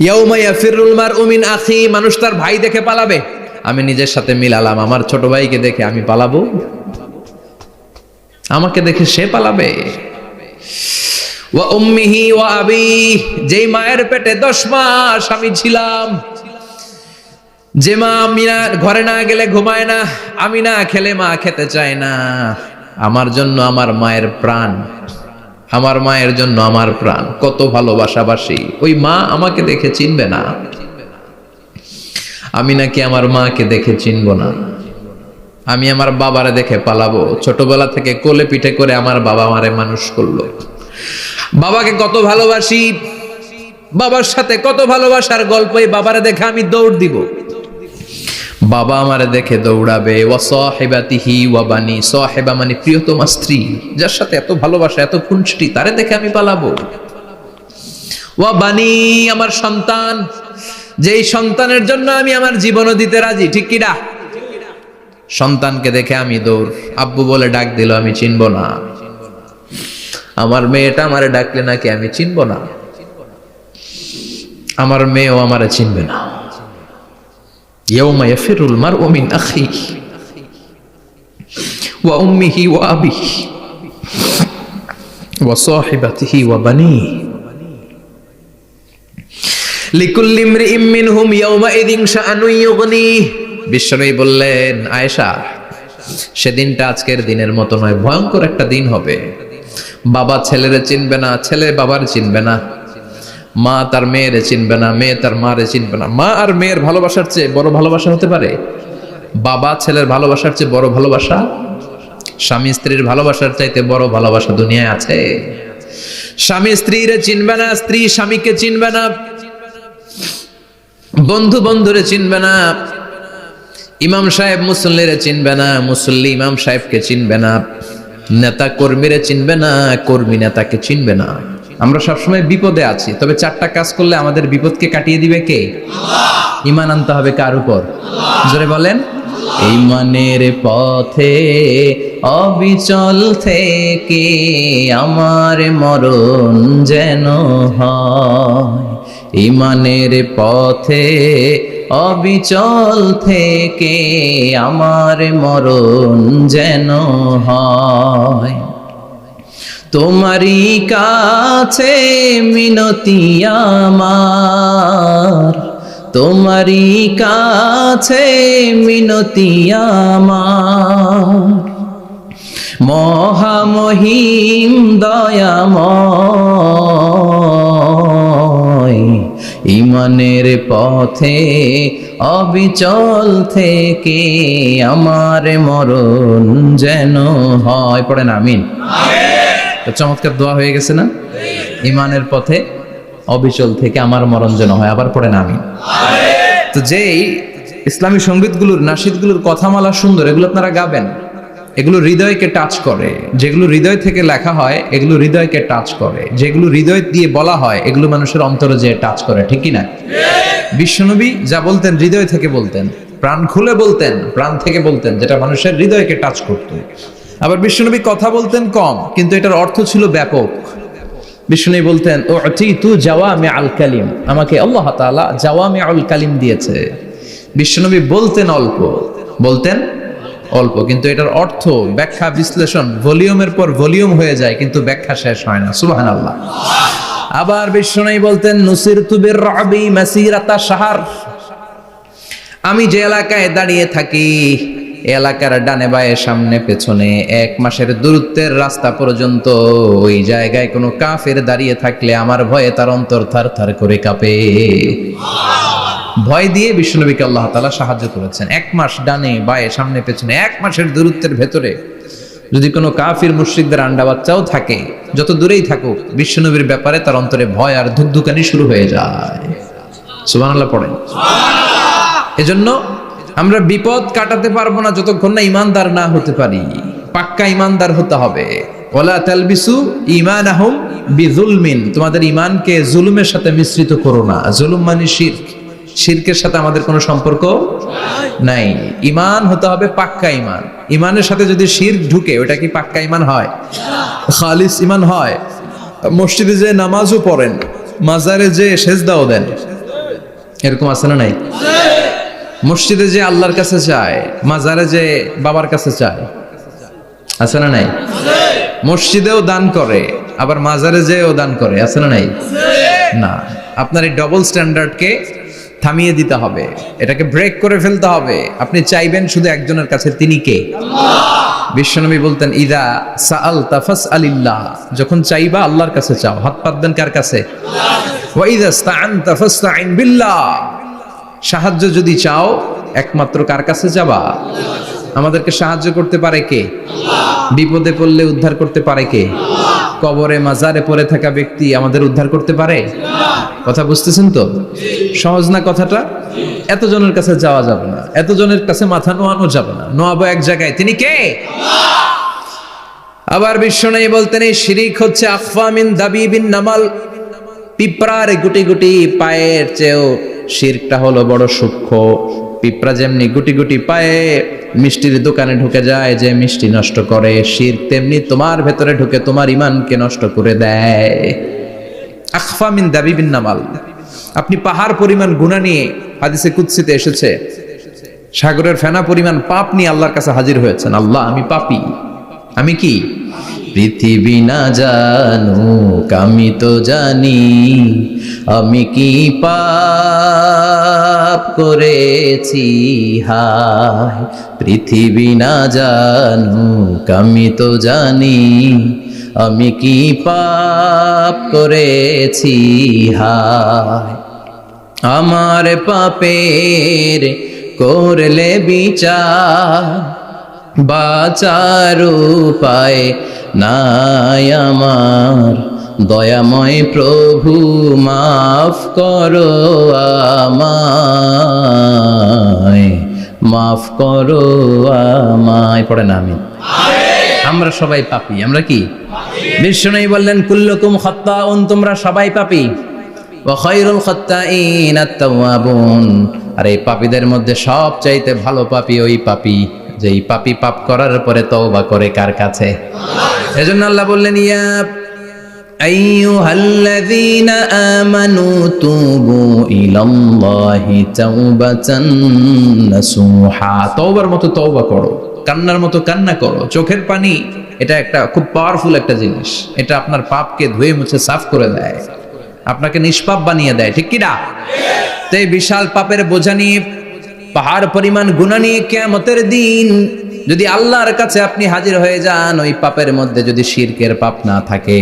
ইয়াউমা ইয়াফিরুল মারউ মিন আখি, মানুষ তার ভাই দেখে পালাবে। আমি নিজের সাথে মিলালাম, আমার ছোট ভাইকে দেখে আমি পালাবো? আমাকে দেখে সে পালাবে? ওয়া উম্মিহি ওয়া আবি, যেই মায়ের পেটে 10 মাস আমি ছিলাম, যে মা আমি না ঘরে না গেলে ঘুমায় না, আমি না খেলে মা খেতে চায় না, আমার জন্য আমার মায়ের প্রাণ, আমার মায়ের জন্য আমার প্রাণ, কত ভালোবাসাবাসী। ওই মা আমাকে দেখে চিনবে না, আমি নাকি আমার মাকে দেখে চিনব না। আমি আমার বাবারে দেখে পালাবো। ছোটবেলা থেকে কোলে পিঠে করে আমার বাবা আমারে মানুষ করলো, বাবাকে কত ভালোবাসি, বাবার সাথে কত ভালোবাসার গল্প, এই বাবারে দেখে আমি দৌড় দিব, বাবা আমারে দেখে দৌড়াবে। ওয়া সাহিবাতিহি ওয়া বানি, সাহিবা মানে প্রিয়তমা স্ত্রী, যার সাথে এত ভালোবাসা এত খুনসুটি, তারে দেখে আমি পালাবো। ওয়া বানি, আমার সন্তান, যেই সন্তানের জন্য আমি আমার জীবনও দিতে রাজি, ঠিক কি না? সন্তানকে দেখে আমি দৌড়, আব্বু বলে ডাক দিল আমি চিনব না, আমার মেয়েটা আমারে ডাকলে নাকি আমি চিনব না, আমার মেয়েও আমারে চিনবে না। ইয়াউমা ইয়াফিরুল মারউ মিন আখিহি ওয়া উম্মিহি ওয়া আবিহি ওয়া সাহিবাতিহি ওয়া বানিহি লিকুল্লি ইমরিইম মিনহুম ইয়াউমাইযিন শাআনুন ইউগনিহি। বিশ্বনবী বললেন, আয়েশা, সেদিনটা আজকের দিনের মতো নয়, ভয়ঙ্কর একটা দিন হবে। বাবা ছেলেরে চিনবে না, ছেলে বাবার চিনবে না, মা তার মেয়েরে চিনবে না, মেয়ে তার মারে চিনবে না। মা আর মেয়ের ভালোবাসার চেয়ে বড় ভালোবাসা হতে পারে? বাবা ছেলের ভালোবাসার চেয়ে বড় ভালোবাসা? স্বামী স্ত্রীর ভালোবাসার চাইতে বড় ভালোবাসা দুনিয়ায় আছে? স্বামী স্ত্রীরে চিনবে না, স্ত্রী স্বামীকে চিনবে না, বন্ধু বন্ধুরে চিনবে না, ইমাম সাহেব মুসল্লিরে চিনবে না, মুসল্লি ইমাম সাহেবকে চিনবে না, নেতা কর্মীরে চিনবে না, কর্মী নেতাকে চিনবে না। আমরা সবসময় বিপদে আছি, তবে 4টা কাজ করলে আমাদের বিপদকে কাটিয়ে দিবে কে? আল্লাহ। ঈমান আনতে হবে কার উপর? জোরে বলেন। ঈমানের পথে অবিচল থেকে আমার মরণ যেন হয়, ঈমানের পথে অবিচল থেকে আমার মরণ যেন হয়। তোমারই কাছে মিনতি আমার, তোমারই কাছে মিনতি আমার, মহামহিম দয়াময়, ঈমানের পথে অবিচল থেকে আমার মরণ যেন হয়। পড়েন আমিন। চমৎকার দোয়া হয়ে গেছে না? ঈমানের পথে অবিচল থেকে আমার মরণ যেন হয়। আবার পড়েন আমিন। তো যেই ইসলামী সঙ্গীতগুলোর নাশিদগুলোর কথামালা সুন্দর, এগুলো আপনারা গাবেন, এগুলো হৃদয়কে টাচ করে। যেগুলো হৃদয় থেকে লেখা হয় এগুলো হৃদয়কে টাচ করে, যেগুলো হৃদয় দিয়ে বলা হয় এগুলো মানুষের অন্তরে যে টাচ করে, ঠিক কি না? বিশ্বনবী যা বলতেন হৃদয় থেকে বলতেন, প্রাণ খুলে বলতেন, প্রাণ থেকে বলতেন, যেটা মানুষের হৃদয়কে টাচ করত। আবার বিশ্বনবী কথা বলতেন কম, কিন্তু এটার অর্থ ছিল ব্যাপক। বিশ্বনবী বলতেন, উতিতু জাওয়ামিআল কালিম, আমাকে আল্লাহ তাআলা জাওয়ামিউল কালিম দিয়েছে। বিশ্বনবী বলতেন অল্প, বলতেন অল্প, কিন্তু এটার অর্থ ব্যাখ্যা বিশ্লেষণ ভলিউমের পর ভলিউম হয়ে যায়, কিন্তু ব্যাখ্যা শেষ হয় না। সুবহানাল্লাহ। আবার বিশ্বনবী বলতেন, নুসিরতু বিররাবি মাসিরাতা শাহর, আমি যে এলাকায় দাঁড়িয়ে থাকি এলাকার ডানে বায়ে সামনে পেছনে 1 মাসের দূরত্বের রাস্তা পর্যন্ত ওই জায়গায় কোনো কাফের দাঁড়িয়ে থাকলে আমার ভয়ে তার অন্তর থারথার করে কাঁপে। ভয় দিয়ে বিশ্বনবীকে আল্লাহ তাআলা সাহায্য করেছেন। 1 মাস ডানে বায়ে সামনে পেছনে 1 মাসের দূরত্বের ভেতরে যদি কোনো কাফির মুশরিকদের আন্ডা বাচ্চাও থাকে, যত দূরেই থাকুক, বিশ্বনবীর ব্যাপারে তার অন্তরে ভয় আর ধুকধুকানি শুরু হয়ে যায়। সুবহানাল্লাহ পড়েন। এজন্য আমরা বিপদ কাটাতে পারবো না যতক্ষণ না ঈমানদার না হতে পারি। পাক্কা ঈমানদার হতে হবে। ওয়ালা তালবিসু ঈমানাহুম বিযুলমিন, তোমাদের ঈমানকে জুলুমের সাথে মিশ্রিত করো না। জুলুম মানে শিরক, শিরকের সাথে আমাদের কোনো সম্পর্ক নাই। ঈমান হতে হবে পাক্কা ঈমান। ঈমানের সাথে যদি শিরক ঢুকে ওটা কি পাক্কা ঈমান হয়? খালিস ঈমান হয়? মসজিদে যে নামাজও পড়েন, মাজারে যে সেজদাও দেন, এরকম আছে না নাই? মসজিদে যে আল্লাহর কাছে চায়, মাজারে যে বাবার কাছে চায়, আছে না নাই? মসজিদেও দান করে, আবার মাজারে যেও দান করে, আছে না নাই? না, আপনার এই ডবল স্ট্যান্ডার্ডকে থামিয়ে দিতে হবে, এটাকে ব্রেক করে ফেলতে হবে। আপনি চাইবেন শুধু একজনের কাছে, তিনি কে? বিশ্বনবী বলতেন, ইদা সাআলতা ফাসআলিল্লাহ, যখন চাইবা আল্লাহর কাছে চাও। হাত পাতবেন কার কাছে? ওয়া ইদা ইসতাআনতা ফাসতাইন বিল্লাহ, সাহায্য যদি চাও একমাত্র কার কাছে যাবা? আমাদেরকে সাহায্য করতে পারে কে? বিপদে পড়লে উদ্ধার করতে পারে কে? কবরে মাজারে পড়ে থাকা ব্যক্তি আমাদের উদ্ধার করতে পারে? কথা বুঝতেছেন তো? সহজ না কথাটা? এতজনের কাছে যাওয়া যাবে না, এতজনের কাছে মাথা নোয়ানো যাবে না, নোয়াবো এক জায়গায়, তিনি কে? আবার বিশ্বনবী বলতেন, এই শিরিক হচ্ছে আখফা মিন দাবিবিন নামাল, পিঁপড়ার গুটি গুটি পায়ের চেয়েও শিরকটা হলো বড় সূক্ষ্ম। পিঁপড়া যেমনি গুটি গুটি পায়ে মিষ্টির দোকানে ঢুকে যায়, যে মিষ্টি নষ্ট করে, শিরক তেমনি তোমার ভেতরে ঢুকে তোমার ঈমানকে নষ্ট করে দেয়। আখফা মিন দাবিবিন নামাল। আপনি পাহাড় পরিমাণ গুনাহ নিয়ে, হাদিসে কুদসিতে এসেছে, সাগরের ফেনা পরিমাণ পাপ নিয়ে আল্লাহর কাছে হাজির হয়েছেন। আল্লাহ, আমি পাপী, আমি কি? পৃথিবী না জানুক আমি তো জানি, আমি কি পাপ করেছি হায়। পৃথিবী না জানুক আমি তো জানি, আমি কি পাপ করেছি হায়। আমার পাপের করলে বিচার, বাঁচার উপায় নাই আমার। দয়াময় প্রভু মাফ করো আমায়, মাফ করো আমায়। পড়ে না আমি? আমরা সবাই পাপী। আমরা কি? বিশ্বনবী বললেন, কুল্লুকুম খাত্তাউন, তোমরা সবাই পাপী। ওয়া খায়রুল খাত্তাইন আত-তাওয়াবুন, আর এই পাপীদের মধ্যে সবচাইতে ভালো পাপী ওই পাপী যেই পাপী পাপ করার পরে তওবা করে কার কাছে? এজন্য আল্লাহ বললেন, ইয়া আইয়ুহাল্লাযীনা আমানু তুবু ইলাল্লাহি তাওবাতান নাসুহা, তওবার মতো তওবা করো, কান্নার মতো কান্না করো। চোখের পানি এটা একটা খুব পাওয়ারফুল একটা জিনিস, এটা আপনার পাপকে ধুয়ে মুছে সাফ করে দেয়, আপনাকে নিষ্পাপ বানিয়ে দেয়, ঠিক কি না? তো এই বিশাল পাপের বোঝা নিয়ে, পাহাড় পরিমাণ গুনাহ নিয়ে কিয়ামতের দিন যদি আল্লাহর কাছে আপনি হাজির হয়ে যান, ওই পাপের মধ্যে যদি শিরকের পাপ না থাকে,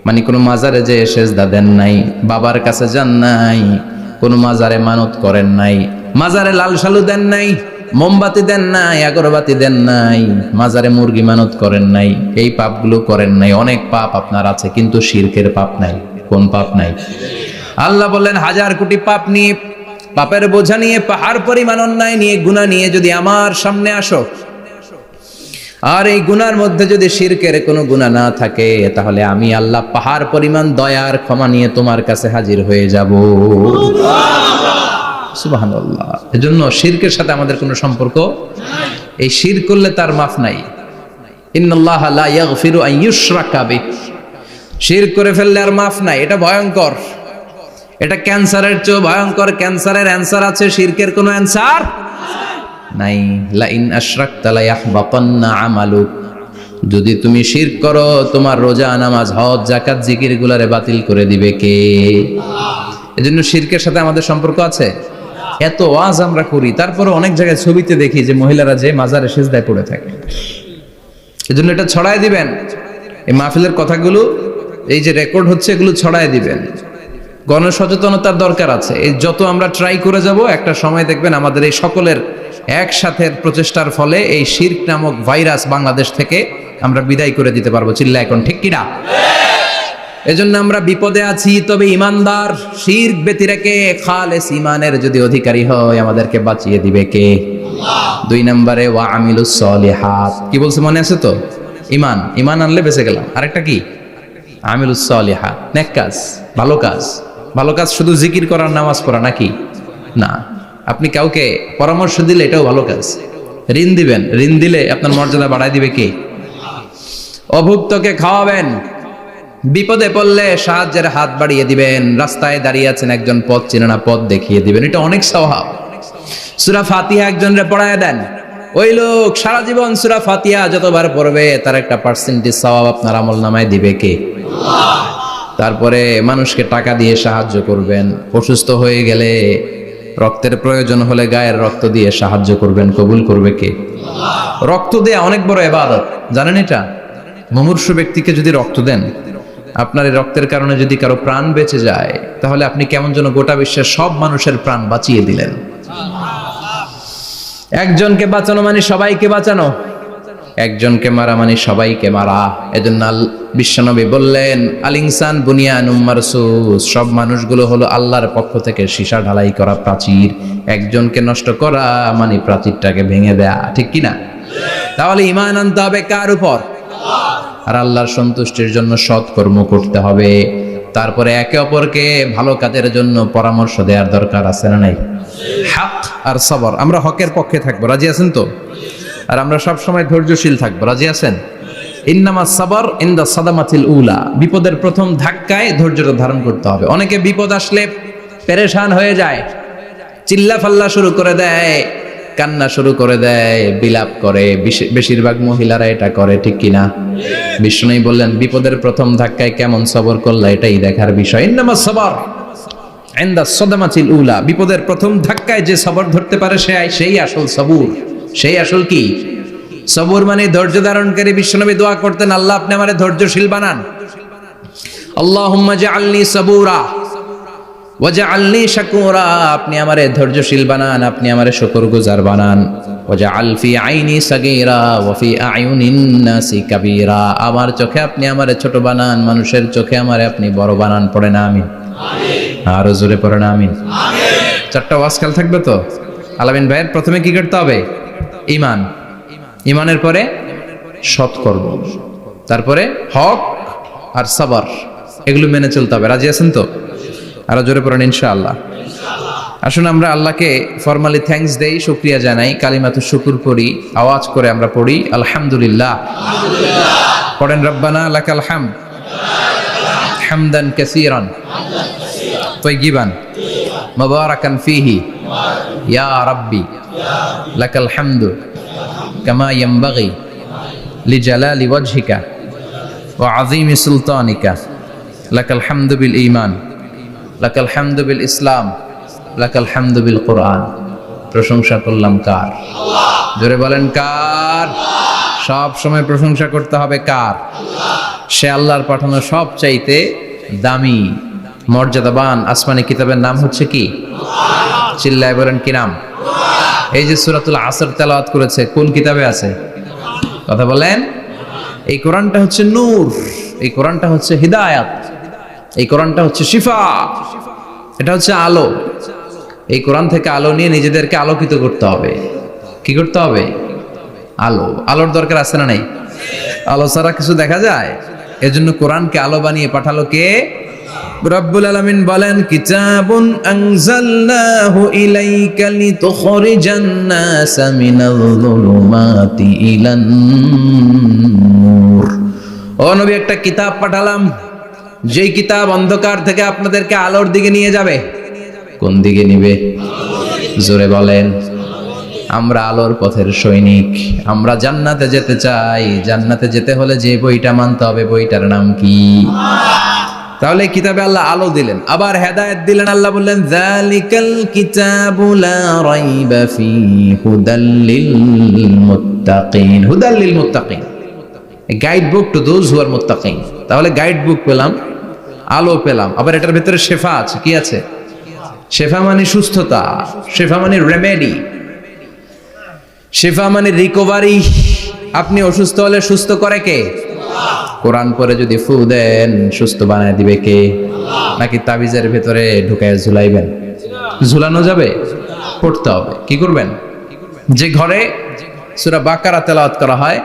মানে কোনো মাজারে যে সেজদা দেন নাই, বাবার কাছে যান নাই, কোনো মাজারে মানত করেন নাই, মাজারে লাল শালু দেন নাই, মোমবাতি দেন নাই, আগরবাতি দেন নাই, মাজারে মুরগি মানত করেন নাই, এই পাপগুলো করেন নাই, অনেক পাপ আপনার আছে, কিন্তু শিরকের পাপ নাই। কোন পাপ নাই? আল্লাহ বললেন, হাজার কোটি পাপ নিয়ে, পাপের বোঝা নিয়ে, পাহাড় পরিমাণ অন্যায় নিয়ে, গুনাহ নিয়ে যদি আমার সামনে আসো, আর এই গুনার মধ্যে যদি শিরকের কোনো গুনাহ না থাকে, তাহলে আমি আল্লাহ পাহাড় পরিমাণ দয়ার ক্ষমা নিয়ে তোমার কাছে হাজির হয়ে যাব। সুবহানাল্লাহ। এজন্য শিরকের সাথে আমাদের কোনো সম্পর্ক নাই। এই শিরক করলে তার মাফ নাই। ইন্নাল্লাহা লা ইয়াগফিরু আন ইউশরাকা বিহি, শিরক করে ফেললে আর মাফ নাই। এটা ভয়ঙ্কর, এটা ক্যান্সারের চেয়ে ভয়ঙ্কর। ক্যান্সারের অ্যানসার আছে, শিরকের কোনো অ্যানসার নাই। লা ইন আশরাকতা লা ইয়াহবাতান্না আমালুক, যদি তুমি শিরক করো, তোমার রোজা, নামাজ, হজ, যাকাত, জিকির গুলারে বাতিল করে দিবে কে? এজন্য শিরকের সাথে আমাদের সম্পর্ক আছে। এত ওয়াজ আমরা করি, তারপরে অনেক জায়গায় ছবিতে দেখি যে মহিলারা যে মাজারে সিজদায় পড়ে থাকে। এজন্য এটা ছড়ায় দিবেন, এই মাহফিলের কথাগুলো, এই যে রেকর্ড হচ্ছে, এগুলো ছড়ায় দিবেন। গণসচেতনতার দরকার আছে। এই যত আমরা ট্রাই করে যাব, একটা সময় দেখবেন আমাদের এই সকলের একসাথে প্রচেষ্টার ফলে এই শিরক নামক ভাইরাস বাংলাদেশ থেকে আমরা বিদায় করে দিতে পারবো। চিল্লা এখন, ঠিক কিনা? এজন্য আমরা বিপদে আছি, তবে ইমানদার, শিরক ব্যতি রেখে খালেস ইমানের যদি অধিকারী হয়, আমাদেরকে বাঁচিয়ে দিবে কে? দুই নম্বরে ওয়া আমিলুস সলিহাত, কি বলছে মনে আছে তো? ইমান, ইমান আনলে বেঁচে গেলাম। আরেকটা কি? আমিলুস সলিহাত, নেক কাজ, ভালো কাজ। ভালো কাজ শুধু জিকির করার, নামাজ পড়া নাকি? না। আপনি কাউকে পরামর্শ দিলে এটাও ভালো কাজ। ঋণ দিবেন, ঋণ দিলে আপনার মর্যাদা বাড়ায় দিবে কে? অভুক্তকে খাওয়াবেন, বিপদে পড়লে সাহায্যের হাত বাড়িয়ে দিবেন। রাস্তায় দাঁড়িয়ে আছেন, একজন পথ চেনে না, পথ দেখিয়ে দিবেন। এটা অনেক সওয়াব। সূরা ফাতিহা একজনরে পড়ায় দেন, ওই লোক সারা জীবন সূরা ফাতিহা যতবার পড়বে তার একটা পার্সেন্টেজ সওয়াব আপনার আমলনামায় দিবে কে? আল্লাহ। তারপরে মানুষকে টাকা দিয়ে সাহায্য করবেন, অসুস্থ হয়ে গেলে রক্তের প্রয়োজন হলে গায়ের রক্ত দিয়ে সাহায্য করবেন, কবুল করবে কে? আল্লাহ। রক্ত দেয়া অনেক বড় ইবাদত, জানেন এটা? মুমূর্ষু ব্যক্তিকে যদি রক্ত দেন, আপনার এই রক্তের কারণে যদি কারো প্রাণ বেঁচে যায়, তাহলে আপনি কেমন যেন গোটা বিশ্বের সব মানুষের প্রাণ বাঁচিয়ে দিলেন। একজনকে বাঁচানো মানে সবাইকে বাঁচানো, একজনকে মারা মানে সবাইকে মারা। এজন্য বিশ্বনবী বললেন, আল ইনসান বুনিয়ানুম মারসুস, সব মানুষগুলো হলো আল্লাহর পক্ষ থেকে সীসা ঢালাই করা প্রাচীর। একজনকে নষ্ট করা মানে প্রাচীরটাকে ভেঙে দেয়া, ঠিক কিনা? তাহলে ঈমান আনতে হবে কার উপর? আর আল্লাহর সন্তুষ্টির জন্য সৎ কর্ম করতে হবে। তারপরে একে অপরকে ভালো কাজের জন্য পরামর্শ দেওয়ার দরকার আছে না নাই? হক আর সবর, আমরা হকের পক্ষে থাকবো, রাজি আছেন তো? আর আমরা সব সময় ধৈর্যশীল থাকবো, রাজি আছেন? ইন্নামা সাবর ইনদা সাদামাতিল উলা, বিপদের প্রথম ধাক্কায় ধৈর্যটা ধারণ করতে হবে। অনেকে বিপদ আসলে পেরেশান হয়ে যায়, চিল্লা ফাল্লা শুরু করে দেয়, কান্না শুরু করে দেয়, বিলাপ করে। বেশিরভাগ মহিলারা এটা করে, ঠিক কিনা? বিষ্ণুই বললেন, বিপদের প্রথম ধাক্কায় কেমন সবর করলা এটাই দেখার বিষয়। ইন্নামা সাবর ইনদা সাদামাতিল উলা, বিপদের প্রথম ধাক্কায় যে সবর ধরতে পারে সেই আসল সবুর, সেই আসল কি সবুর মানে ধৈর্য ধারণকারী। বিশ্বনবী দোয়া করতেন, আল্লাহ আপনি আমারে ধৈর্যশীল বানান। আল্লাহুম্মা জাআলনি সাবুরা ওয়াজআলনি শাকুরা, আপনি আমারে ধৈর্যশীল বানান, আপনি আমারে শুকরগুজার বানান। ওয়াজআল ফি আইনি সাগীরা ওয়া ফি আয়ুনিন নাসি কাবীরা, আমার চোখে আপনি আমারে ছোট বানান, মানুষের চোখে আমারে আপনি বড় বানান। পড়েন আমিন। আমিন। আর জোরে পড়েন আমিন। আমিন। চারটা ওয়াজ কাল থাকবে তো? আলামিন ভাইয়ের প্রথমে কি করতে হবে? ঈমান। ঈমানের পরে সৎকর্ম, তারপরে হক আর সবর, এগুলো মেনে চলতে হবে। রাজি আছেন তো? আরো জোরে পড়েন ইনশাআল্লাহ। আসুন আমরা আল্লাহকে ফরমালি থ্যাঙ্কস দেই, শুকরিয়া জানাই, কালিমাতুশ শুকুর পড়ি, আওয়াজ করে আমরা পড়ি আলহামদুলিল্লাহ। পড়েন রব্বানা লাকাল হামদ হামদান কাসীরান তাইয়িবান মুবারাকান ফীহি ইয়া রাব্বি লাকাল হামদু কামা ইয়ানবাগি লিজালালি ওয়াজহিকা ওয়া আযীমি সুলতানিকা লাকাল হামদু বিল ঈমান লাকাল হামদু বিল ইসলাম লাকাল হামদু বিল কুরআন। প্রশংসা করলাম কার? আল্লাহ। জোরে বলেন কার? সব সময় প্রশংসা করতে হবে কার? আল্লাহ। সে আল্লাহর পাঠানো সবচাইতে দামি মর্যাদাবান আসমানি কিতাবের নাম হচ্ছে কি? কুরআন। চিল্লায় বলেন কি নাম? কুরআন। এই যে সূরাতুল আসর তেলাওয়াত করেছে, কোন কিতাবে আছে? কথা বলেন। এই কোরআনটা হচ্ছে নূর, এই কোরআনটা হচ্ছে হিদায়াত, এই কোরআনটা হচ্ছে শিফা, এটা হচ্ছে আলো। এই কোরআন থেকে আলো নিয়ে নিজেদেরকে আলোকিত করতে হবে। কি করতে হবে? আলো। আলোর দরকার আছে না নাই? আলো ছাড়া কিছু দেখা যায়? এজন্য কোরআনকে আলো বানিয়ে পাঠালো কে? রব্বুল আলামিন বলেন, কিতাবুন আনজালনাহু ইলাইকা লিতুখরিজান নাসা মিনাল যুলুমাতি ইলান নূর। ও নবী, একটা কিতাব পাঠালাম, যেই কিতাব অন্ধকার থেকে আপনাদেরকে আলোর দিকে নিয়ে যাবে। কোন দিকে নিবে? জোরে বলেন। আমরা আলোর পথের সৈনিক, আমরা জান্নাতে যেতে চাই। জান্নাতে যেতে হলে যে বইটা মানতে হবে, বইটার নাম কি? তাহলে কিতাবে আল্লাহ আলো দিলেন, আবার হেদায়েত দিলেন। আল্লাহ বললেন, যালিকাল কিতাবু লা রাইবা ফীহি হুদাল লিল মুত্তাকিন। হুদাল লিল মুত্তাকিন, guide book to those who are মুত্তাকিন। তাহলে গাইড বুক পেলাম, আলো পেলাম, আবার এটার ভিতরে শেফা আছে। কি আছে? শেফা মানে সুস্থতা, শেফা মানে রেমেডি, শেফা মানে রিকভারি। আপনি অসুস্থ হলে সুস্থ করে কে? কোরআন পরে যদি ফু দেন, সুস্থ বানায় দিবে কে? নাকি তাবিজের ভেতরে ঢুকায় ঝুলাইবেন? ঝুলানো যাবে? পড়তে হবে। কি করবেন? যে ঘরে সূরা বাকারা তেলাওয়াত করা হয়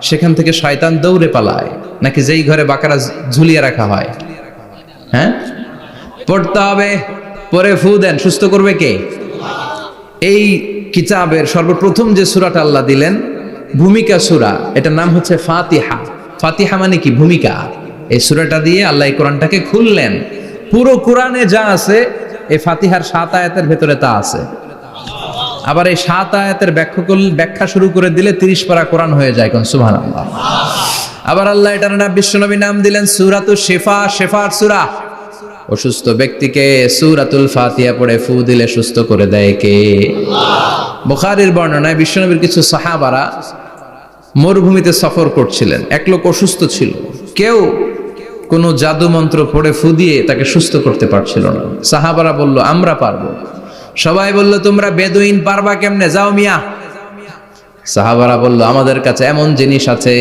সেখান থেকে শয়তান দৌড়ে পালায়, নাকি যেই ঘরে বাকারা ঝুলিয়ে রাখা হয়? হ্যাঁ, পড়তে হবে। পরে ফু দেন, সুস্থ করবে কে? এই কিতাবের সর্বপ্রথম যে সূরাটা আল্লাহ দিলেন, ভূমিকা সূরা, এটার নাম হচ্ছে ফাতিহা। ফাতিহা মানে কি? ভূমিকা। এই সূরাটা দিয়ে আল্লাহ এই কোরআনটাকে খুললেন। পুরো কোরআনে যা আছে এই ফাতিহার 7 আয়াতের ভেতরে তা আছে। আবার এই 7 আয়াতের ব্যাখ্যা শুরু করে দিলে 30 পারা কোরআন হয়ে যায়। কোন সুবহানাল্লাহ। আবার আল্লাহ এটার নাম বিশ্বনবী নাম দিলেন সূরাতুশ শিফা, শিফার সূরা। অসুস্থ ব্যক্তিকে সূরাতুল ফাতিহা পড়ে ফু দিলে সুস্থ করে দেয় কে? আল্লাহ। বুখারীর বর্ণনায় বিশ্বনবীর কিছু সাহাবারা মরুভূমিতে সফর করছিলেন। এক লোক অসুস্থ ছিল, কেউ কোনো জাদু মন্ত্র পড়ে ফু দিয়ে তাকে সুস্থ করতে পারছিল না। সাহাবারা বলল আমরা পারবো। সবাই বলল তোমরা বেদুইন পারবা কেমনে, যাও মিয়া। সাহাবারা বলল আমাদের কাছে এমন জিনিস আছে,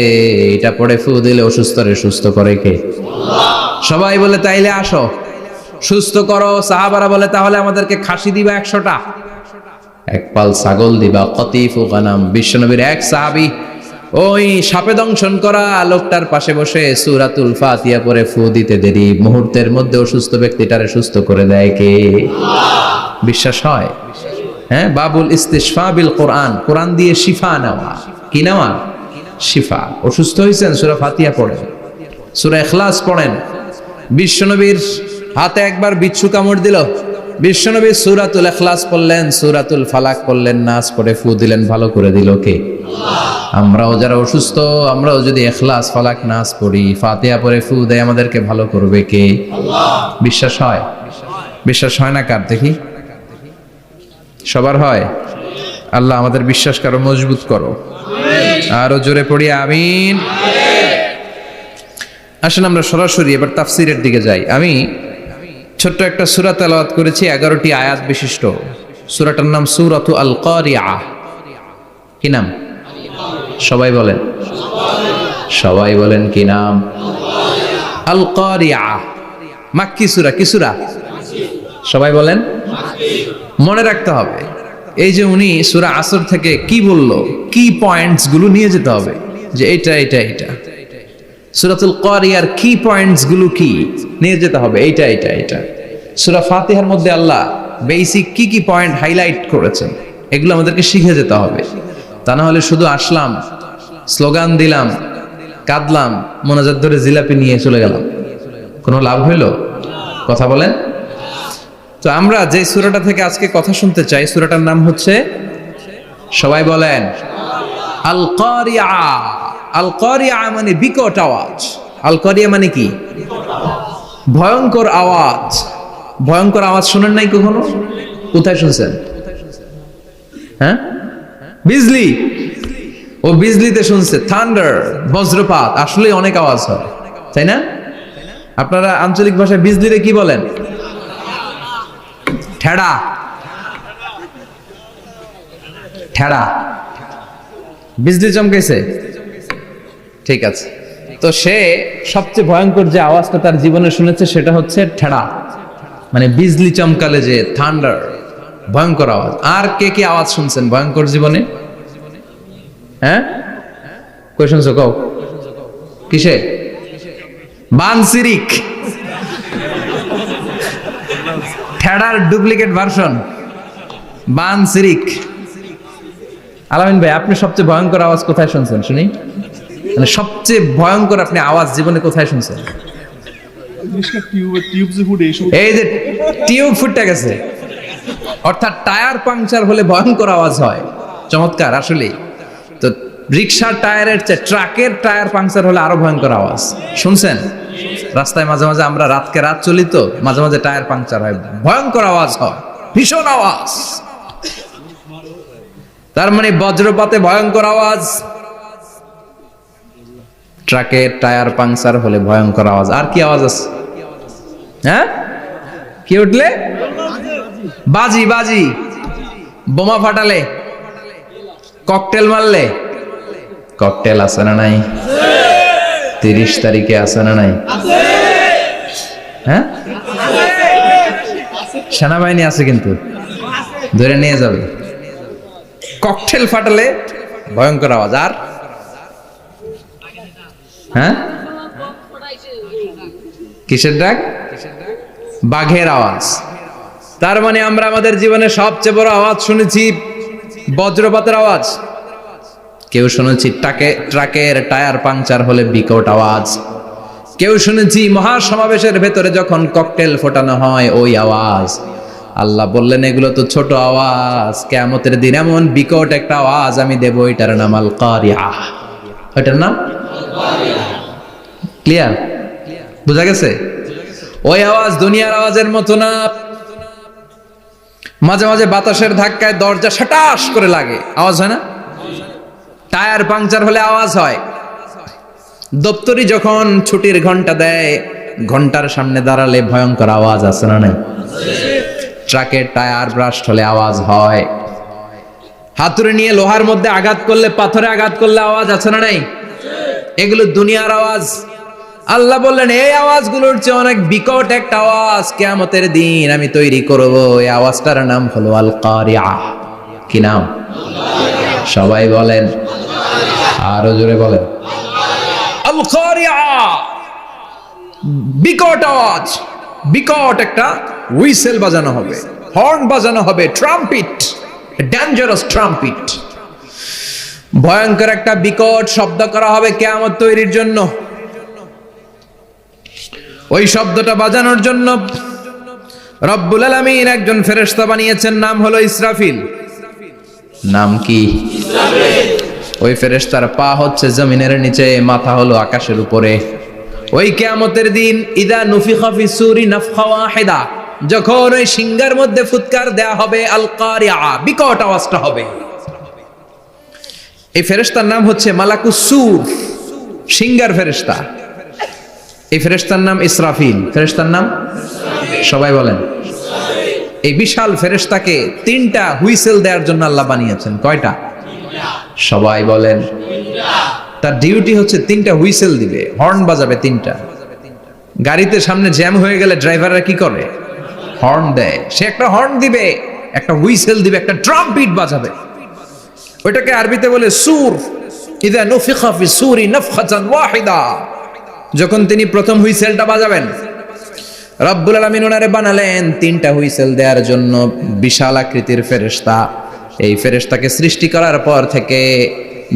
এটা পড়ে ফু দিলে অসুস্থরে সুস্থ করে কে? আল্লাহ। সবাই বলে তাইলে আসো সুস্থ করো। সাহাবারা বলে তাহলে আমাদেরকে খাসি দিবা 100টা, এক পাল ছাগল দিবা, কতিফু গানাম। বিশ্বনবীর এক সাহাবী ওই সাপে দংশন করা লোকটার পাশে বসে সূরাতুল ফাতিহা পড়ে ফু দিতে দেরি মুহূর্তের মধ্যে অসুস্থ ব্যক্তিটারে সুস্থ করে দেয় কে? আল্লাহ। বিশ্বাস হয়? হ্যাঁ, বাবুল ইস্তিশফা বিল কোরআন, কোরআন দিয়ে শিফা নেওয়া। কি নেওয়া? শিফা। অসুস্থ হয়েছেন, সূরা ফাতিহা পড়েন, সূরা ইখলাস পড়েন। বিশ্বনবীর হাতে একবার বিচ্ছু কামড় দিল, বিশ্বনবী সূরাতুল ইখলাস পড়লেন, সূরাতুল ফালাক পড়লেন, নাস পড়ে ফু দিলেন, ভালো করে দিল কে? আল্লাহ। আমরাও যারা অসুস্থ, আমরাও যদি ইখলাস ফালাক নাস পড়ি, ফাতিহা পড়ে ফু দেয়, আমাদেরকে ভালো করবে কে? আল্লাহ। বিশ্বাস হয়? বিশ্বাস হয় না কার দেখি? সবার হয়? আল্লাহ আমাদের বিশ্বাস করো, মজবুত করো। আরো জোরে পড়ি আমিন। আসেন আমরা সরাসরি এবার তাফসিরের দিকে যাই। আমি ছোট্ট একটা সূরা তেলাওয়াত করেছি, 11টি আয়াত বিশিষ্ট। সূরাটার নাম সূরাতু আল কারিআহ। কি নাম? সবাই বলেন, সবাই বলেন কি নাম? আল কারিআহ। মাক্কি সূরা। কি সূরা? সবাই বলেন। মনে রাখতে হবে এই যে উনি সূরা আসর থেকে কি বললো, কি পয়েন্টস গুলো নিয়ে যেতে হবে, যে এটা এটা এটা। সূরাতুল কারিয়ার কি পয়েন্টস গুলো কি নিয়ে যেতে হবে, এইটা এটা এটা। সূরা ফাতিহার মধ্যে আল্লাহ বেসিক কি কি পয়েন্ট হাইলাইট করেছেন, এগুলো আমাদেরকে শিখে যেতে হবে। তা না হলে শুধু আসলাম, স্লোগান দিলাম, কাঁদলাম, মোনাজাত ধরে জিলাপি নিয়ে চলে গেলাম, কোনো লাভ হইল? কথা বলেন। তো আমরা যে সূরাটা থেকে আজকে কথা শুনতে চাই, সূরাটার নাম হচ্ছে, সবাই বলেন, আল কারিআহ। আল কারিআহ মানে বিকট আওয়াজ। আল কারিআহ মানে কি? ভয়ঙ্কর আওয়াজ। ভয়ঙ্কর আওয়াজ শুনেন নাই কখনো? কোথায় শুনছেন? হ্যাঁ, বিজলি। ও বিজলিতে শুনছে, থান্ডার, বজ্রপাত। আসলে অনেক আওয়াজ হয়, তাই না? আপনারা আঞ্চলিক ভাষায় বিজলিরে কি বলেন? ঠেড়া। ঠেড়া। বিজলি চমকেছে, ঠিক আছে। তো সে সবচেয়ে ভয়ঙ্কর যে আওয়াজটা তার জীবনে শুনেছে সেটা হচ্ছে ঠেড়া, মানে বিজলি চমকালে যে থান্ডার, ভয়ঙ্কর আওয়াজ। আর কে কি আওয়াজ শুনছেন ভয়ঙ্কর জীবনে? হ্যাঁ, কই শুনছো? কও কিসে? বানসিরিক, ঠেড়ার ডুপ্লিকেট ভার্সন বানসিরিক। আলামিন ভাই, আপনি সবচেয়ে ভয়ঙ্কর আওয়াজ কোথায় শুনছেন শুনি? মানে সবচেয়ে ভয়ঙ্কর আপনি আওয়াজ জীবনে কোথায় শুনছেন? এই যে টিউব ফুটে গেছে, অর্থাৎ টায়ার পাংচার হলে ভয়ঙ্কর আওয়াজ হয়। চমৎকার আসলে। তো রিক্সার টায়ারের চেয়ে ট্রাকের টায়ার পাংচার হলে আরো ভয়ঙ্কর আওয়াজ শুনছেন? রাস্তায় মাঝে মাঝে আমরা রাতকে রাত চলি, তো মাঝে মাঝে টায়ার পাংচার হয়, ভয়ঙ্কর আওয়াজ হয়, ভীষণ আওয়াজ। তার মানে বজ্রপাতে ভয়ঙ্কর আওয়াজ, ট্রাকের টায়ার পাংচার হলে ভয়ঙ্কর আওয়াজ। আর কি আওয়াজ আছে? হ্যাঁ, কি উঠলে? বাজি। বাজি, বোমা ফাটালে, ককটেল মারলে। ককটেল আছে না নাই? 30 তারিখে আছে না নাই? হ্যাঁ, সেনাবাহিনী আছে কিন্তু ধরে নিয়ে যাবে। ককটেল ফাটালে ভয়ঙ্কর আওয়াজ। আর হ্যাঁ, কিসের ডাক? বাঘের আওয়াজ। তার মানে আমরা আমাদের জীবনে সবচেয়ে বড় আওয়াজ শুনেছি বজ্রপাতের আওয়াজ। কেউ শুনেছি ট্রাকের টায়ার পাংচার হলে বিকট আওয়াজ। কেউ শুনেছি মহাসমাবেশের ভেতরে যখন ককটেল ফোটানো হয় ওই আওয়াজ। আল্লাহ বললেন এগুলো তো ছোট আওয়াজ, কিয়ামতের দিন এমন বিকট একটা আওয়াজ আমি দেব, এটার নাম আল কারিআহ। এটার নাম ক্লিয়ার? বুঝা গেছে? ওই আওয়াজ দুনিয়ার আওয়াজের মতো না। মাঝে মাঝে বাতাসের ধাক্কায় দরজা সাটাস করে লাগে, আওয়াজ হয় না? টায়ার পাংচার হলে আওয়াজ হয়। দপ্তরি যখন ছুটির ঘন্টা দেয়, ঘন্টার সামনে দাঁড়ালে ভয়ঙ্কর আওয়াজ আছে না? নাই? ট্রাকের টায়ার ব্রাস্ট হলে আওয়াজ হয়। হাতুড়ি নিয়ে লোহার মধ্যে আঘাত করলে, পাথরে আঘাত করলে আওয়াজ আছে না? নাই? এগুলো দুনিয়ার আওয়াজ। আল্লাহ বললেন এই আওয়াজগুলোর চেয়ে অনেক বিকট একটা আওয়াজ কিয়ামতের দিন আমি তৈরি করব। এই আওয়াজটার নাম হলো আল কারিআহ। কি নাম? সবাই বলেন, আরো জোরে বলেন, আল কারিআহ। বিকট আওয়াজ, বিকট একটা হুইসেল বাজানো হবে, হর্ন বাজানো হবে, ট্রাম্পিট, ডেঞ্জারাস ট্রাম্পিট। ভয়ঙ্কর একটা বিকট শব্দ করা হবে কিয়ামত তৈরির জন্য। ওই শব্দটা বাজানোর জন্য রব্বুল আলামিন একজন ফেরেশতা বানিয়েছেন, নাম হলো ইসরাফিল। নাম কি? ইসরাফিল। ওই ফেরেশতার পা হচ্ছে জমিনের নিচে, মাথা হলো আকাশের উপরে। ওই কিয়ামতের দিন ইদা নুফিখা ফিস সূরি নাফখা ওয়াহিদা, যখন ওই সিংহার মধ্যে ফুৎকার দেয়া হবে আল কারিআহ, বিকট আওয়াজটা হবে। এই ফেরেশতার নাম হচ্ছে মালাকুস সূর, সিংহার ফেরেশতা। এই ফেরেশতার নাম ইসরাফিল। ফেরেশতার নাম সবাই বলেন। এই বিশাল ফেরেশতাকে তিনটা হুইসেল দেওয়ার জন্য আল্লাহ বানিয়েছেন। কয়টা? সবাই বলেন। তার ডিউটি হচ্ছে তিনটা হুইসেল দিবে, হর্ন বাজাবে তিনটা। গাড়িতে সামনে জ্যাম হয়ে গেলে ড্রাইভাররা কি করে? হর্ন দেয়। সে একটা হর্ন দিবে, একটা হুইসেল দিবে, একটা ট্রাম্পিট বাজাবে। ওইটাকে আরবিতে বলে সুর। ইদা নুফিখা ফিস সূরি নাফখাতান ওয়াহিদা, যখন তিনি প্রথম হুইসেলটা বাজাবেন, রব্বুল আলামিন ওনারে বানালেন তিনটা হুইসেল দেওয়ার জন্য বিশাল আকৃতির ফেরেশতা। এই ফেরেশতাকে সৃষ্টি করার পর থেকে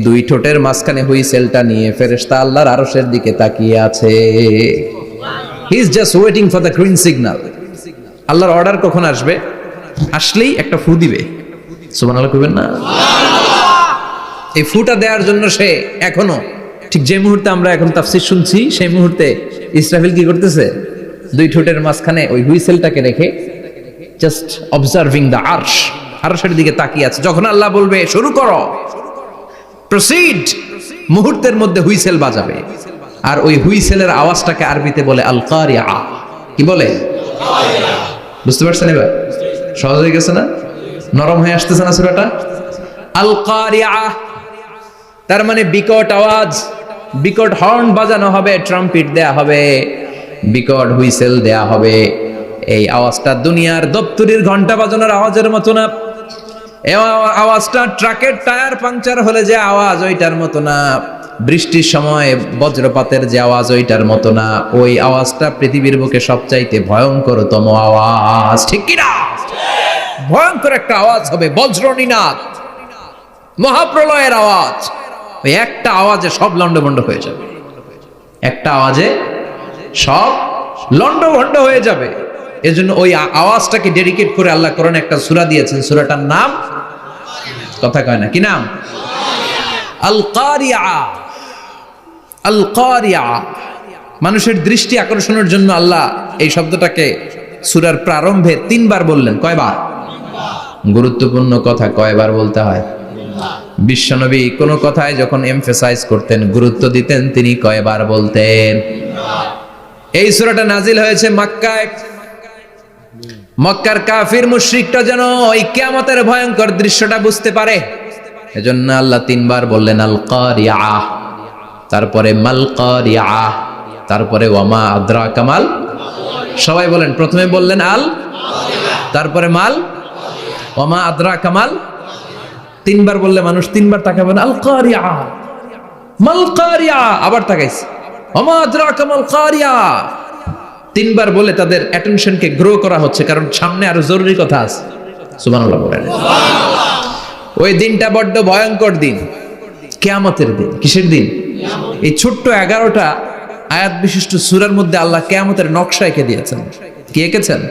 দুই ঠোঁটের মাঝখানে হুইসেলটা নিয়ে ফেরেশতা আল্লাহর আরশের দিকে তাকিয়ে আছে। He is just waiting for the green signal. আল্লাহর অর্ডার কখন আসবে, আসলেই একটা ফু দিবে। সুবহানাল্লাহ কইবেন না? এই ফুটা দেওয়ার জন্য সে এখনো, ঠিক যে মুহূর্তে আমরা এখন তাফসীর শুনছি সেই মুহূর্তে ইসরাফিল কি করতেছে? দুই ঠোঁটের মাঝখানে ওই হুইসেলটাকে রেখে জাস্ট অবজার্ভিং দ্য আরশ, আরশের দিকে তাকিয়ে আছে। যখন আল্লাহ বলবে শুরু করো, প্রসিড, মুহূর্তের মধ্যে হুইসেল বাজাবে। আর ওই হুইসেলের আওয়াজটাকে আরবিতে বলে আল কারিআহ। কি বলে? বুঝতে পারছেন এবার? সহজ হয়ে গেছে না? নরম হয়ে আসতেছে না সূরাটা? আল কারিআহ তার মানে বিকট আওয়াজ, বিকট হর্ন বাজানো হবে, ট্রাম্পিট দেয়া হবে, বিকট হুইসেল দেয়া হবে। এই আওয়াজটা দুনিয়ার দপ্তরির ঘন্টা বাজানোর আওয়াজের মতো না। এই আওয়াজটা ট্রাকের টায়ার পাংচার হলে যে আওয়াজ ওইটার মতো না। বৃষ্টির সময় বজ্রপাতের যে আওয়াজ ওইটার মতো না। ওই আওয়াজটা পৃথিবীর বুকে সবচাইতে ভয়ঙ্করতম আওয়াজ। ঠিক কিনা? ভয়ঙ্কর একটা আওয়াজ হবে, বজ্রনিনাদ, মহাপ্রলয়ের আওয়াজ। ওই একটা আওয়াজে সব লন্ডভন্ড হয়ে যাবে, একটা আওয়াজে সব লন্ডভন্ড হয়ে যাবে। এজন্য ওই আওয়াজটাকে ডেডিকেট করে আল্লাহ কোরআনে একটা সূরা দিয়েছেন। সূরাটার নাম, কথা কয় না, কি নাম? আল কারিআহ। আল কারিআহ মানুষের দৃষ্টি আকর্ষণের জন্য আল্লাহ এই শব্দটাকে সূরার প্রারম্ভে 3 বার বললেন। কয়বার? গুরুত্বপূর্ণ কথা কয়বার বলতে হয়? বিশ্বনবী কোন কথায় যখন এমফাসাইজ করতেন, গুরুত্ব দিতেন, তিনি কয়বার বলতেন? এই সূরাটা নাজিল হয়েছে মক্কায়। মক্কার কাফির মুশরিকরা যেন ওই কিয়ামতের ভয়ঙ্কর দৃশ্যটা বুঝতে পারে, এজন্য আল্লাহ 3 বার বললেন আল কারিআহ, তারপরে মাল কারিআহ, তারপরে ওয়ামা আদরাকা মাল। সবাই বলেন, প্রথমে বললেন আল, তারপরে মাল, ওয়ামা আদরাকা মাল। 3 বার বললে মানুষ 3 বার তাকাবে না। আল কারিআহ, মাল কারিআহ, আবার তাকাইছে ওয়ামা আদরাকা মাল কারিআহ। 3 বার বলে তাদের অ্যাটেনশনকে গ্রো করা হচ্ছে, কারণ সামনে আরো জরুরি কথা আছে। সুবহানাল্লাহ বলেন। ওই দিনটা বড্ড ভয়ঙ্কর দিন, কিয়ামতের দিন। কিসের দিন? এই ছোট্ট 11টা আয়াত বিশিষ্ট সূরার মধ্যে আল্লাহ কিয়ামতের নকশা এঁকে দিয়েছেন। কি এঁকেছেন?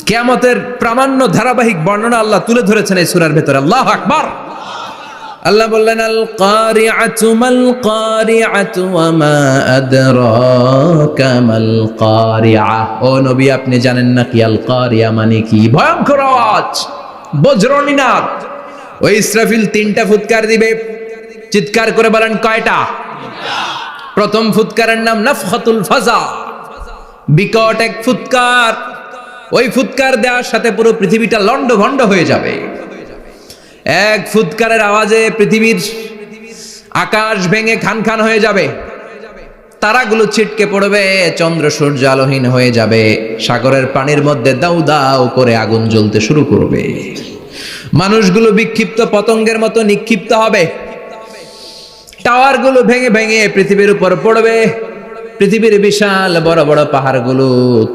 কিয়ামতের প্রামাণ্য ধারাবাহিক বর্ণনা আল্লাহ তুলে ধরেছেন এই সূরার ভেতরে। আল্লাহু আকবার। আল্লাহ বললেন আল কারিআতু মাল কারিআতু ওয়া মা আদরাকা মাল কারিআ। ও নবী, আপনি জানেন না কি আল কারিআ মানে কি? ভয়ঙ্কর আওয়াজ, বজ্রনিনাদ। ওই ইসরাফিল 3টা ফুৎকার দিবে। চিৎকার করে বলেন কয়টা? প্রথম ফুৎকারের নাম নাফখাতুল ফাজা, বিকট এক ফুৎকার। ওই ফুৎকার দেওয়ার সাথে পুরো পৃথিবীটা লন্ডভন্ড হয়ে যাবে। এক ফুৎকারের আওয়াজে পৃথিবীর আকাশ ভেঙে খান খান হয়ে যাবে, তারাগুলো ছিটকে পড়বে, চন্দ্র সূর্য আলোহীন হয়ে যাবে, সাগরের পানির মধ্যে দাউ দাউ করে আগুন জ্বলতে শুরু করবে, মানুষগুলো বিক্ষিপ্ত পতঙ্গের মতো নিক্ষিপ্ত হবে, টাওয়ারগুলো ভেঙে ভেঙে পৃথিবীর উপর পড়বে, পৃথিবীর বিশাল বড় বড় পাহাড়গুলো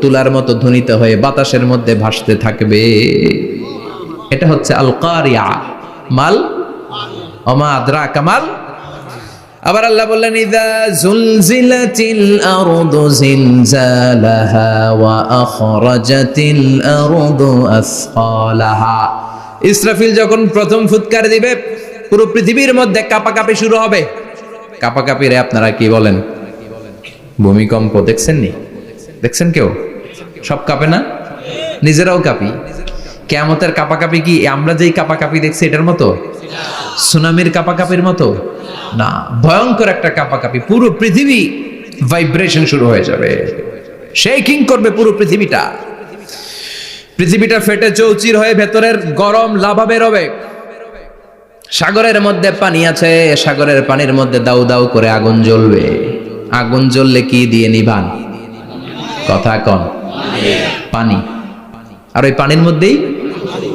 তুলার মতো ধ্বনিত হয়ে বাতাসের মধ্যে ভাসতে থাকবে। এটা হচ্ছে আল কারিয়া। মাল ওমা আদরাকা মাল। আবার আল্লাহ বললেন ইযা যুলজিলাতিল আরদু জিলজালাহা ওয়া আখরাজাতিল আরদু আসফালাহা। ইসরাফিল যখন প্রথম ফুৎকার দিবে, পুরো পৃথিবীর মধ্যে কাঁপাকাঁপি শুরু হবে। কাঁপাকাঁপি রে আপনারা কি বলেন? ভূমিকম্প দেখছেন নি? দেখছেন কেউ? সব কাঁপে না? নিজেরাও কাঁপি। কিয়ামতের কাঁপাকাঁপি কি আমরা যেই কাঁপাকাঁপি দেখছি এটার মতো? সুনামির কাঁপাকাঁপির মতো না, ভয়ঙ্কর একটা কাঁপাকাঁপি। পুরো পৃথিবী ভাইব্রেশন শুরু হয়ে যাবে, শেকিং করবে পুরো পৃথিবীটা। পৃথিবীটা ফেটে চৌচির হয়ে ভেতরের গরম লাভা বের হবে। সাগরের মধ্যে পানি আছে, সাগরের পানির মধ্যে দাউ দাউ করে আগুন জ্বলবে। আগুন জ্বললে কি দিয়ে নিভান? কথা কন। পানি। আর ওই পানির মধ্যেই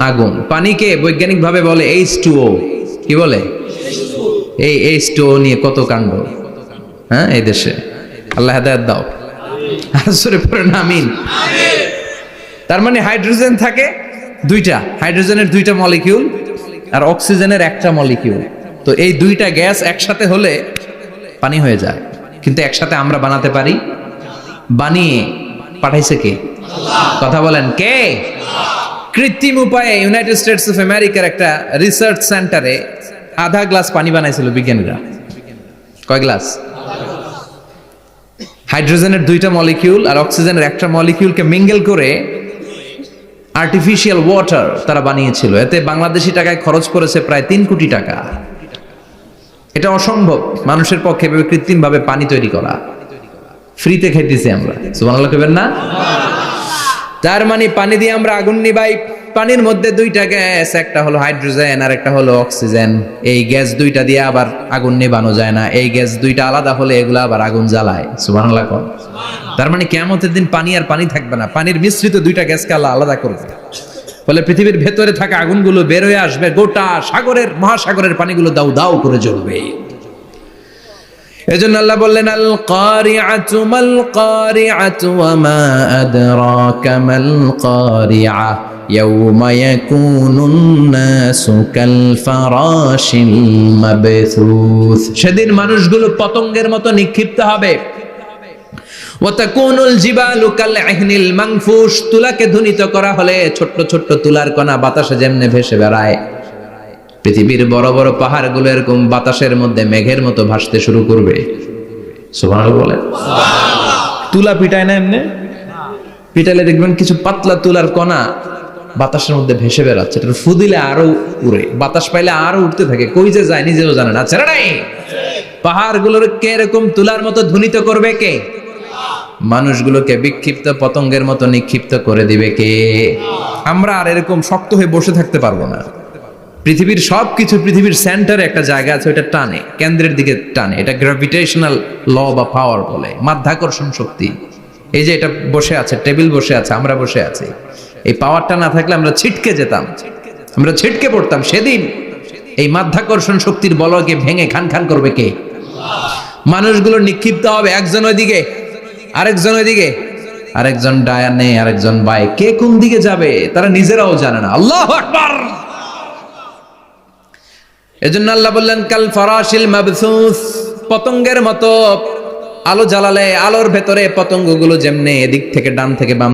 আগুন। পানিকে বৈজ্ঞানিক ভাবে বলে H2O। কি বলে? এই H2O নিয়ে কত কাণ্ড, হ্যাঁ, এই দেশে। আল্লাহ হেদায়েত দাও। আসরে পড়ে না আমিন। তার মানে হাইড্রোজেন থাকে দুইটা, হাইড্রোজেনের 2টা মলিকিউল আর অক্সিজেনের 1টা মলিকিউল। তো এই 2টা গ্যাস একসাথে হলে পানি হয়ে যায়। কিন্তু একসাথে আমরা বানাতে পারি? বানিয়ে পাঠাইছে কে? কথা বলেন কে? কৃত্রিম উপায়ে ইউনাইটেড স্টেটস অফ আমেরিকার একটা রিসার্চ সেন্টারে আধা গ্লাস পানি বানাইছিল বিজ্ঞানীরা। কয় গ্লাস? হাইড্রোজেনের 2টা মলিকিউল আর অক্সিজেনের 1টা মলিকিউলকে মিঙ্গেল করে আর্টিফিশিয়াল ওয়াটার তারা বানিয়েছিল। এতে বাংলাদেশি টাকায় খরচ করেছে প্রায় 3 কোটি টাকা। এটা অসম্ভব মানুষের পক্ষে কৃত্রিম ভাবে পানি তৈরি করা। ফ্রিতে খাইতেছি আমরা, সুবহানাল্লাহ কইবেন না? তার মানে পানি দিয়ে আমরা আগুন নিভাই। পানির মধ্যে 2টা গ্যাস, একটা হলো হাইড্রোজেন আর একটা হলো অক্সিজেন। এই গ্যাস 2টা দিয়ে আবার আগুন নেভানো যায় না। এই গ্যাস 2টা আলাদা হলে এগুলো আবার আগুন জ্বালায়। সুবহানাল্লাহ কোন। তার মানে কিয়ামতের দিন পানি আর পানি থাকবে না, পানির মিশ্রিত 2টা গ্যাসকে আল্লাহ আলাদা করবে। ফলে পৃথিবীর ভেতরে থাকা আগুনগুলো বের হয়ে আসবে, গোটা সাগরের মহাসাগরের পানিগুলো দাউ দাউ করে জ্বলবে। এজন্য আল্লাহ বললেন আল কারিআতু মাল কারিআতু ওয়া মা আদরাকা মাল কারিআ ইয়াউমা ইয়াকুনুন নাসু কাল ফারাশিল মাবথুস। সেদিন মানুষগুলো পতঙ্গের মতো নিক্ষিপ্ত হবে। ওয়া তাকুনুল জিবালু কাল ইহনিল মানফুশ। তুলাকে ধ্বনিত করা হলে ছোট্ট ছোট্ট তুলার কণা বাতাসে যেমনে ভেসে বেড়ায়, পৃথিবীর বড় বড় পাহাড়গুলো এরকম বাতাসের মধ্যে মেঘের মতো ভাসতে শুরু করবে। সুবহানাল্লাহ বলেন। তুলা পিটায় না এমনি? পিটালে দেখবেন কিছু পাতলা তুলার কণা বাতাসের মধ্যে ভেসে বেড়াচ্ছে। এটা ফু দিলে আরো উড়ে, বাতাস পাইলে আরো উঠতে থাকে, কই যে যায় নিজেও জানে না। ছেড়ে নাই। পাহাড়গুলোর কে এরকম তুলার মতো ধ্বনিত করবে কে? মানুষগুলোকে বিক্ষিপ্ত পতঙ্গের মতো নিক্ষিপ্ত করে দিবে কে? আমরা আর এরকম শক্ত হয়ে বসে থাকতে পারবো না। পৃথিবীর সবকিছু, পৃথিবীর সেন্টারে একটা জায়গা আছে, ওটা টানে, কেন্দ্রের দিকে টানে। এটা গ্র্যাভিটেশনাল ল বা পাওয়ার বলে, মাধ্যাকর্ষণ শক্তি। এই যে এটা বসে আছে, টেবিল বসে আছে, আমরা বসে আছি, এই পাওয়ারটা না থাকলে আমরা ছিটকে যেতাম, আমরা ছিটকে পড়তাম। সেদিন এই মাধ্যাকর্ষণ শক্তির বলকে ভেঙে খান খান করবে কে? মানুষগুলো নিক্ষিপ্ত হবে, একজন ওইদিকে, আরেকজন ওইদিকে, আরেকজন ডায়ানে, আরেকজন বায়ে। কে কোন দিকে যাবে তারা নিজেরাও জানে না। আল্লাহু আকবার। এজন্য আল্লাহ বললেন কাল ফারাশিল মাবসুস, পতঙ্গের মতো আলো জ্বালালে আলোর ভেতরে পতঙ্গগুলো যেমনে এদিক থেকে ডান থেকে বাম